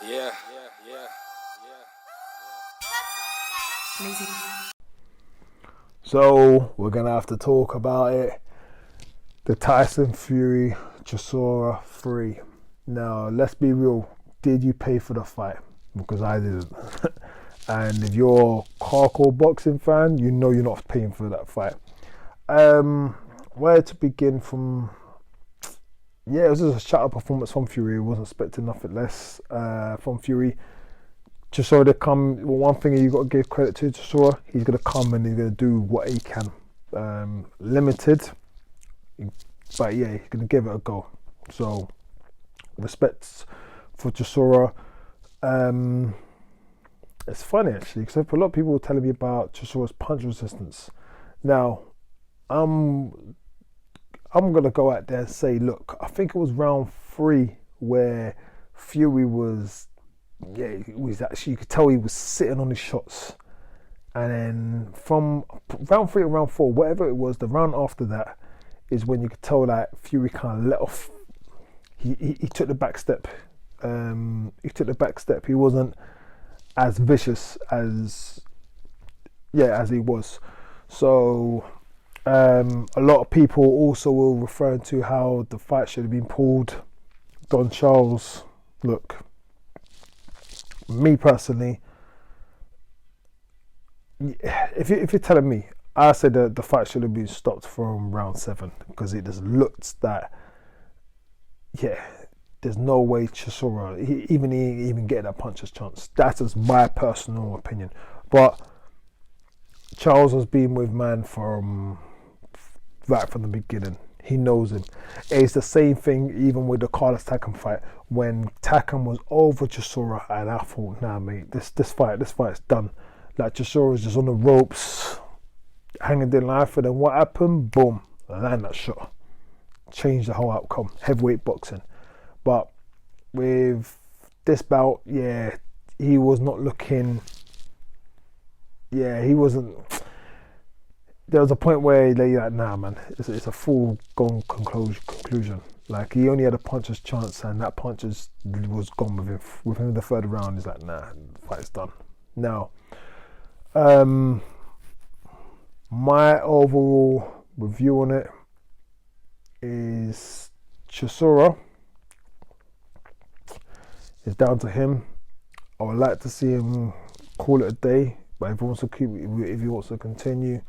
Yeah, yeah. So we're gonna have to talk about it. The Tyson Fury Chisora 3. Now let's be real. Did you pay for the fight? Because I didn't. And if you're a hardcore boxing fan, you know you're not paying for that fight. Where to begin from? Yeah, it was just a shut-up performance from Fury. I wasn't expecting nothing less from Fury. Chisora to come. Well, one thing you got to give credit to Chisora, he's gonna come and he's gonna do what he can. Limited, but yeah, he's gonna give it a go. So, respect for Chisora. It's funny actually because a lot of people were telling me about Chisora's punch resistance. Now, I'm gonna go out there and say, look, I think it was round 3 where Fury was. Yeah, it was actually, you could tell he was sitting on his shots. And then from round 3 to round 4, whatever it was, the round after that is when you could tell that Fury kind of let off. He took the back step. He wasn't as vicious as he was. So a lot of people also will refer to how the fight should have been pulled. Don Charles, look. Me personally, if you're telling me, I said that the fight should have been stopped from round 7 because it just looked that, there's no way Chisora even get that puncher's chance. That is my personal opinion. But Charles has been with man right from the beginning. He knows him. It's the same thing even with the Carlos Takam fight. When Takam was over Chisora, and I thought, nah, mate, this fight's done. Like Chisora's just on the ropes, hanging their life, and then what happened? Boom, land that shot, changed the whole outcome. Heavyweight boxing, but with this bout, he was not looking. He wasn't. There was a point where they like, nah, man, it's a full-gone conclusion. Like, he only had a puncher's chance, and that punch was gone within the third round. He's like, nah, the fight's done. Now, my overall review on it is Chisora. It's down to him. I would like to see him call it a day, but if he wants to continue,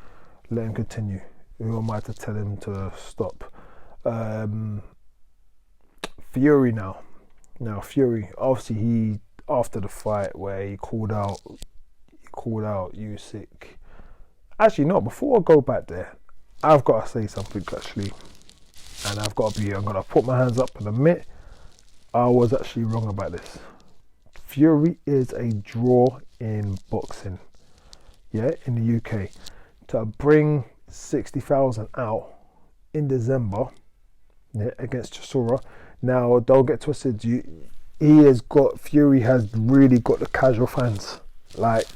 let him continue. Who am I to tell him to stop? Fury now. Now Fury, obviously he after the fight where he called out Usyk. Actually, no. Before I go back there, I've got to say something actually, and I'm gonna put my hands up and admit I was actually wrong about this. Fury is a draw in boxing. Yeah, in the UK. To bring 60,000 out in December against Chisora. Now, don't get twisted. Fury has really got the casual fans. Like,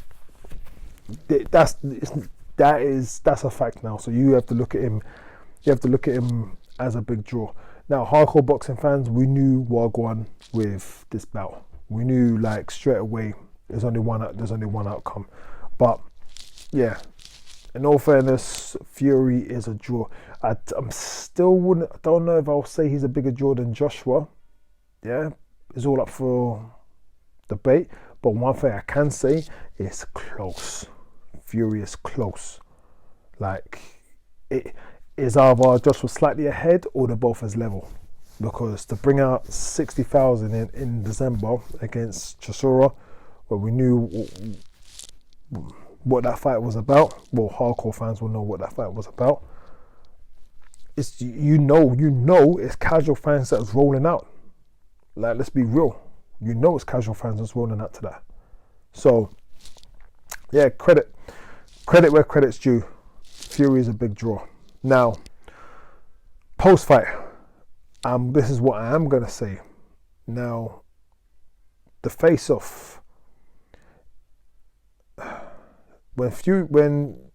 that's a fact now. So you have to look at him. You have to look at him as a big draw. Now, hardcore boxing fans, we knew Wagwan with this bout. We knew like straight away there's only one outcome. But yeah. In all fairness, Fury is a draw. I don't know if I'll say he's a bigger draw than Joshua. Yeah, it's all up for debate. But one thing I can say is close. Fury is close. Like, it is either Joshua slightly ahead or they're both as level. Because to bring out 60,000 in December against Chisora, where we knew what that fight was about. Well, hardcore fans will know what that fight was about. It's you know it's casual fans that's rolling out. Like, let's be real. You know it's casual fans that's rolling out to that. So yeah, credit where credit's due. Fury is a big draw. Now, post fight, this is what I am gonna say. Now, the face off. When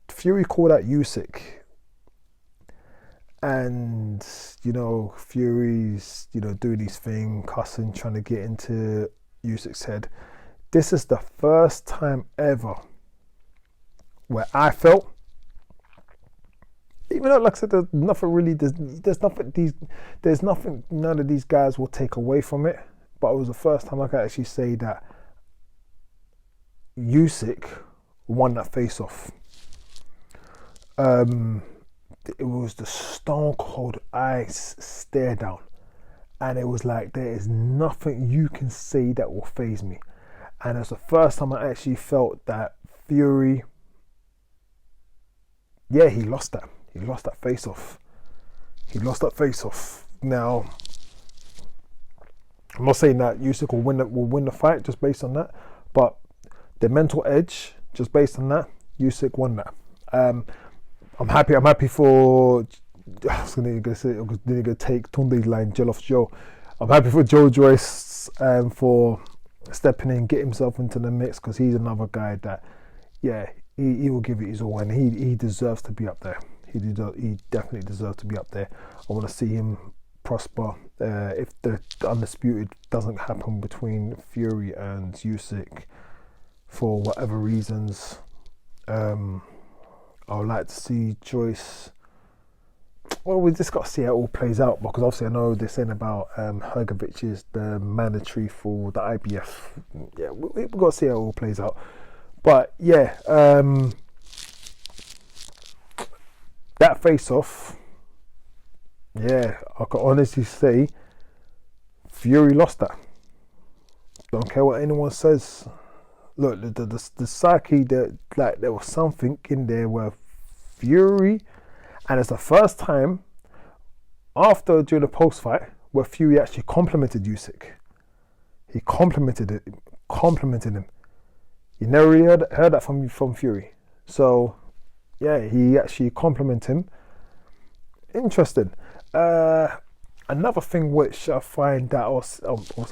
Fury called out Usyk, and Fury's doing his thing, cussing, trying to get into Usyk said, "This is the first time ever where I felt, even though, like I said, there's nothing really, there's nothing none of these guys will take away from it, but it was the first time I could actually say that Usyk won that face-off. It was the stone cold ice stare down, and it was like, there is nothing you can say that will faze me. And it's the first time I actually felt that Fury, yeah, he lost that. He lost that face-off. Now, I'm not saying that Usyk will win the fight just based on that, but the mental edge, just based on that, Usyk won that. I'm happy for. I was going to take Tunde's line, Jealous Joe. I'm happy for Joe Joyce for stepping in, get himself into the mix, because he's another guy that, yeah, he will give it his all, and he deserves to be up there. He definitely deserves to be up there. I want to see him prosper. If the undisputed doesn't happen between Fury and Usyk for whatever reasons, I would like to see Joyce. Well, we just got to see how it all plays out, because obviously I know they're saying about Hrgovic is the mandatory for the IBF. Yeah, we've got to see how it all plays out. But yeah, that face-off, yeah, I can honestly say Fury lost that. Don't care what anyone says. Look, the psyche, that, like, there was something in there where Fury, and it's the first time during the post-fight where Fury actually complimented Usyk. He complimented him. You never really heard that from Fury. So, yeah, he actually complimented him. Interesting. Another thing which I find that I was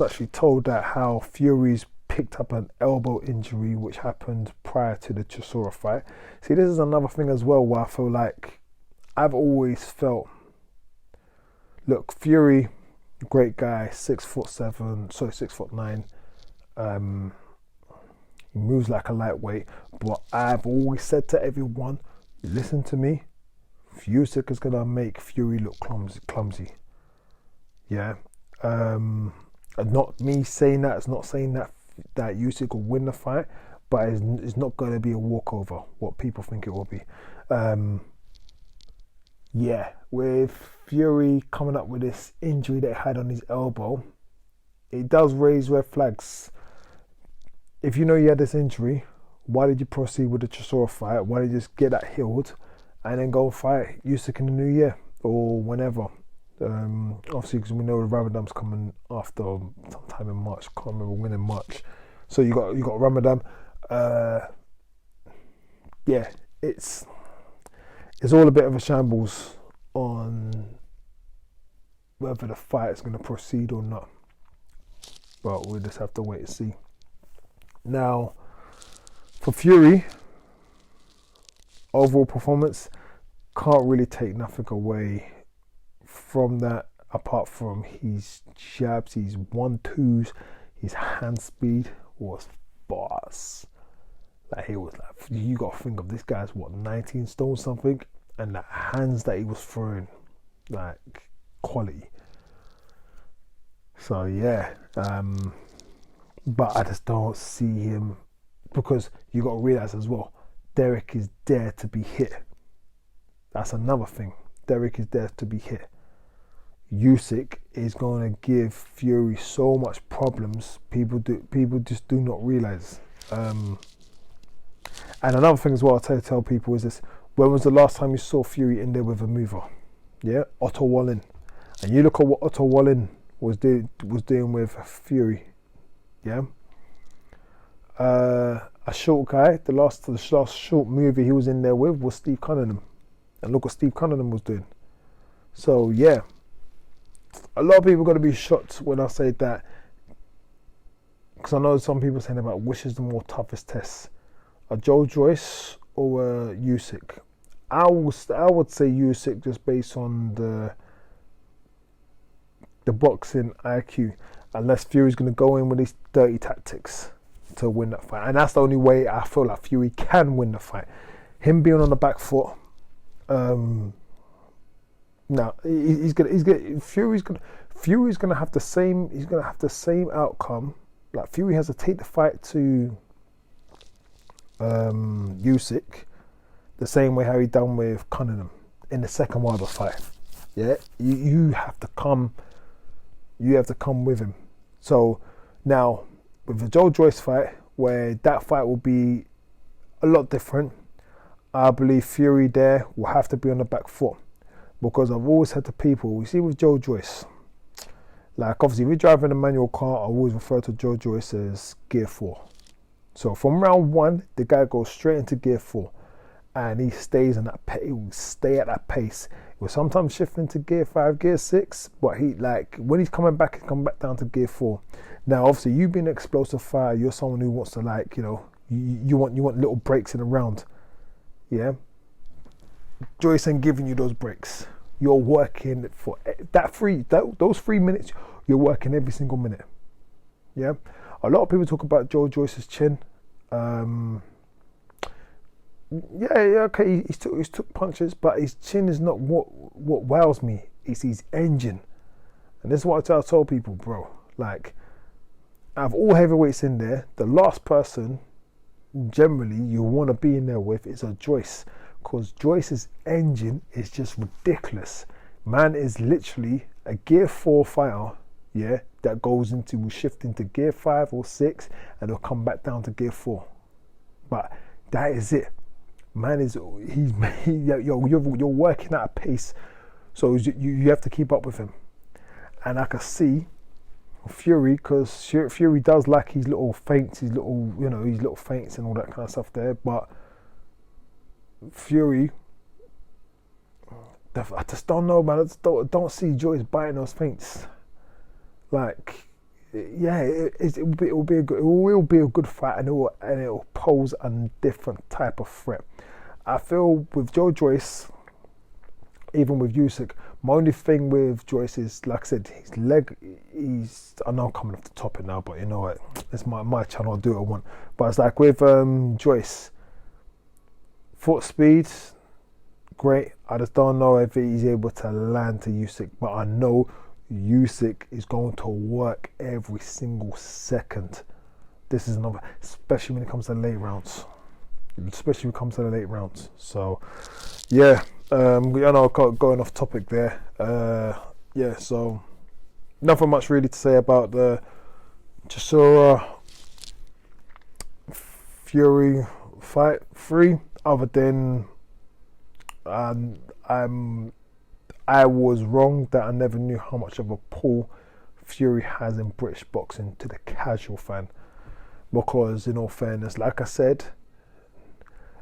actually told that how Fury's picked up an elbow injury which happened prior to the Chisora fight. See, this is another thing as well where I feel like I've always felt, look, Fury, great guy, 6'9". He moves like a lightweight, but I've always said to everyone, listen to me, Usyk is gonna make Fury look clumsy. Yeah. Not me saying that, it's not saying that Usyk will win the fight, but it's not going to be a walkover, what people think it will be. Yeah, with Fury coming up with this injury that he had on his elbow, it does raise red flags. If you know you had this injury, why did you proceed with the Chisora fight? Why did you just get that healed and then go fight Usyk in the new year or whenever? Obviously, because we know the Ramadan's coming after sometime in March. Can't remember when in March. So you got Ramadan. Yeah, it's all a bit of a shambles on whether the fight is going to proceed or not. But we'll just have to wait and see. Now, for Fury, overall performance, can't really take nothing away from that, apart from his jabs, his 1-2s, his hand speed was boss. Like, he was like, you got to think of this guy's 19 stone something, and the hands that he was throwing, like, quality. So yeah, but I just don't see him, because you got to realize as well, Derek is there to be hit. That's another thing. Derek is there to be hit. Usyk is going to give Fury so much problems. People just do not realize. And another thing as well, I tell people is this: when was the last time you saw Fury in there with a mover? Yeah, Otto Wallin. And you look at what Otto Wallin was doing with Fury. Yeah. A short guy. The last short movie he was in there with was Steve Cunningham, and look what Steve Cunningham was doing. So yeah. A lot of people are going to be shocked when I say that, because I know some people saying about which is the more toughest test, a Joe Joyce or a Usyk. I would say Usyk, just based on the boxing IQ. unless Fury's going to go in with his dirty tactics to win that fight. And that's the only way I feel like Fury can win the fight. Him being on the back foot, no, Fury's gonna have the same. He's gonna have the same outcome. Like Fury has to take the fight to Usyk the same way how he done with Cunningham in the second Wilder fight. Yeah, you have to come. You have to come with him. So now with the Joe Joyce fight, where that fight will be a lot different, I believe Fury there will have to be on the back foot, because I've always said to people, you see with Joe Joyce, like obviously if you're driving a manual car, I always refer to Joe Joyce as gear 4. So from round 1, the guy goes straight into gear 4, and he stays in that he will stay at that pace. He will sometimes shift into gear 5, gear 6, but he, like, when he's coming back, he come back down to gear 4. Now obviously you being an explosive fighter, you're someone who wants to, like, you know, you want little breaks in a round. Yeah, Joyce ain't giving you those breaks. You're working for those 3 minutes. You're working every single minute. Yeah, a lot of people talk about Joe Joyce's chin. Okay, he's took punches, but his chin is not what wows me. It's his engine, and this is what I tell people, bro. Like, out of all heavyweights in there, the last person generally you want to be in there with is a Joyce, because Joyce's engine is just ridiculous. Man is literally a gear 4 fighter, yeah, that will shift into gear 5 or 6 and he'll come back down to gear 4. But that is it. Man is you're working at a pace, so you have to keep up with him. And I can see Fury, because Fury does like his little feints, his little feints and all that kind of stuff there. But Fury, I just don't know, man. I just don't see Joyce biting those feints. Like, yeah, it will be a good fight, and it will pose a different type of threat. I feel with Joe Joyce, even with Usyk, my only thing with Joyce is, like I said, his leg. I know I'm coming off the topic now, but you know what? It's my channel. I'll do what I want. But it's like with Joyce, foot speed, great. I just don't know if he's able to land to Usyk, but I know Usyk is going to work every single second. This is another, especially when it comes to the late rounds. So, yeah. I know going off topic there. Yeah, so nothing much really to say about the Chisora Fury fight 3, other than I was wrong that I never knew how much of a pull Fury has in British boxing to the casual fan, because in all fairness, like I said,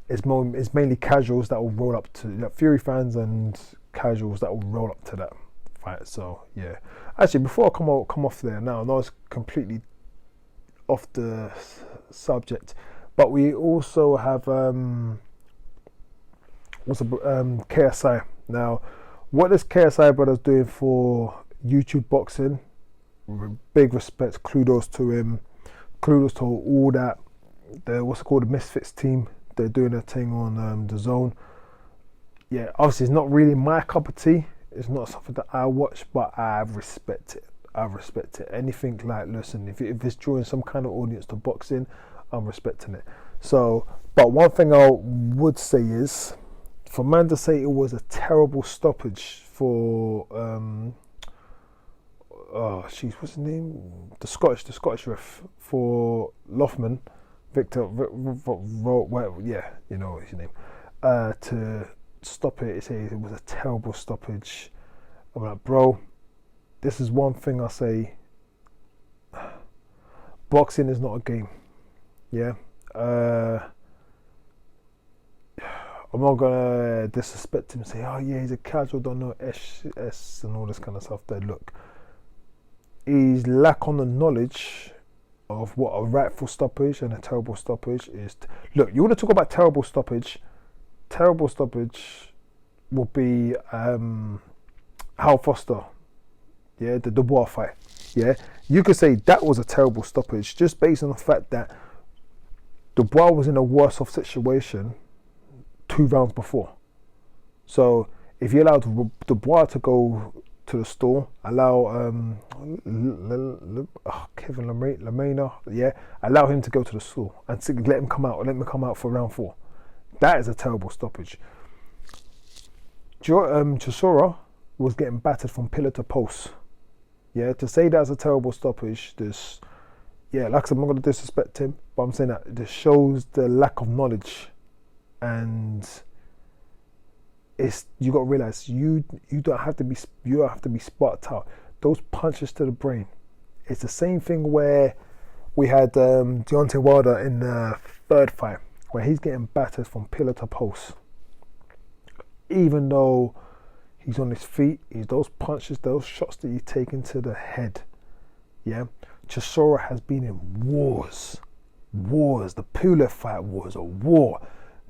it's mainly casuals that will roll up to Fury fans, and casuals that will roll up to that fight. So yeah, actually, before I come off there now, I know it's completely off the subject, but we also have KSI. Now, what is KSI brothers doing for YouTube boxing? Big respect, kudos to him, kudos to all that. The Misfits team. They're doing a thing on the Zone. Yeah, obviously it's not really my cup of tea. It's not something that I watch, but I respect it. Anything like, listen, if it's drawing some kind of audience to boxing, I'm respecting it. So, but one thing I would say is, for man to say it was a terrible stoppage for what's his name? The Scottish ref for Loughman. Victor, yeah, you know his name. To stop it, it was a terrible stoppage. I'm like, bro, this is one thing I say. Boxing is not a game. Yeah. I'm not gonna disrespect him and say, oh yeah, he's a casual, don't know S and all this kind of stuff. There, look, he's lack on the knowledge of what a rightful stoppage and a terrible stoppage is. Look, you want to talk about terrible stoppage? Terrible stoppage will be Hal Foster, yeah, the Dubois fight. Yeah, you could say that was a terrible stoppage just based on the fact that Dubois was in a worse off situation 2 rounds before. So if you allowed Dubois to go to the stall, allow Kevin Lamena, allow him to go to the stall and let him come out for round 4. That is a terrible stoppage. Chisora was getting battered from pillar to post. Yeah, to say that's a terrible stoppage, like I said, I'm not going to disrespect him, but I'm saying that this shows the lack of knowledge, and you got to realize you don't have to be sparked out. Those punches to the brain. It's the same thing where we had Deontay Wilder in the 3rd fight, where he's getting battered from pillar to post. Even though he's on his feet, those punches, those shots that he's taking to the head. Yeah, Chisora has been in wars. The Pulev fight was a war.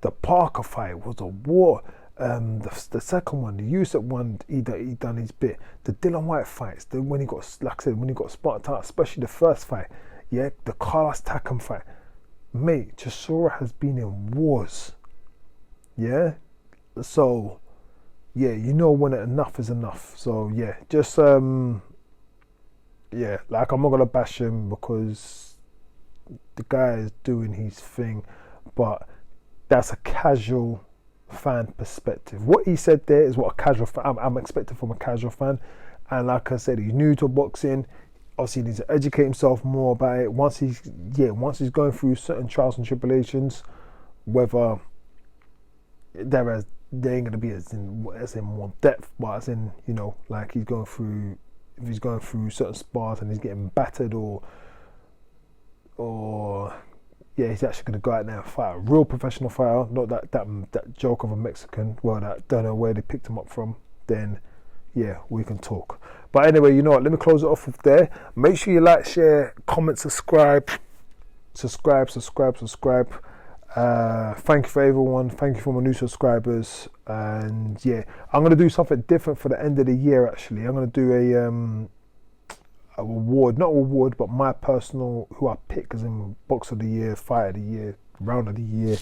The Parker fight was a war. The second one, the Usyk one, he done his bit. The Dylan White fights, when he got sparked out, especially the first fight, yeah, the Carlos Takam fight, mate, Chisora has been in wars, yeah. So, yeah, you know when enough is enough. So yeah, just I'm not gonna bash him because the guy is doing his thing, but that's a casual fan perspective. What he said there is what a casual fan I'm expecting from a casual fan. And like I said, he's new to boxing. Obviously, he needs to educate himself more about it. Once he's going through certain trials and tribulations, whether they ain't gonna be as in more depth, but as in, like if he's going through certain spars and he's getting battered, or he's actually going to go out there and fight a real professional fighter, not that joke of a Mexican, that don't know where they picked him up from, then yeah, we can talk. But anyway, you know what, let me close it off with there. Make sure you like, share, comment, subscribe. Thank you for everyone. Thank you for my new subscribers. And yeah, I'm going to do something different for the end of the year. Actually, I'm going to do a award, but my personal, who I pick as in box of the year, fight of the year, round of the year,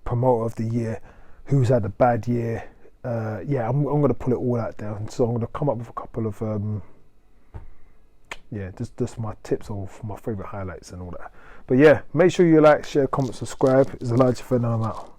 promoter of the year, who's had a bad year. I'm going to pull it all out there. So I'm going to come up with a couple of just my tips of my favorite highlights and all that. But yeah, make sure you like, share, comment, subscribe. It's Elijah Fernand, I'm out.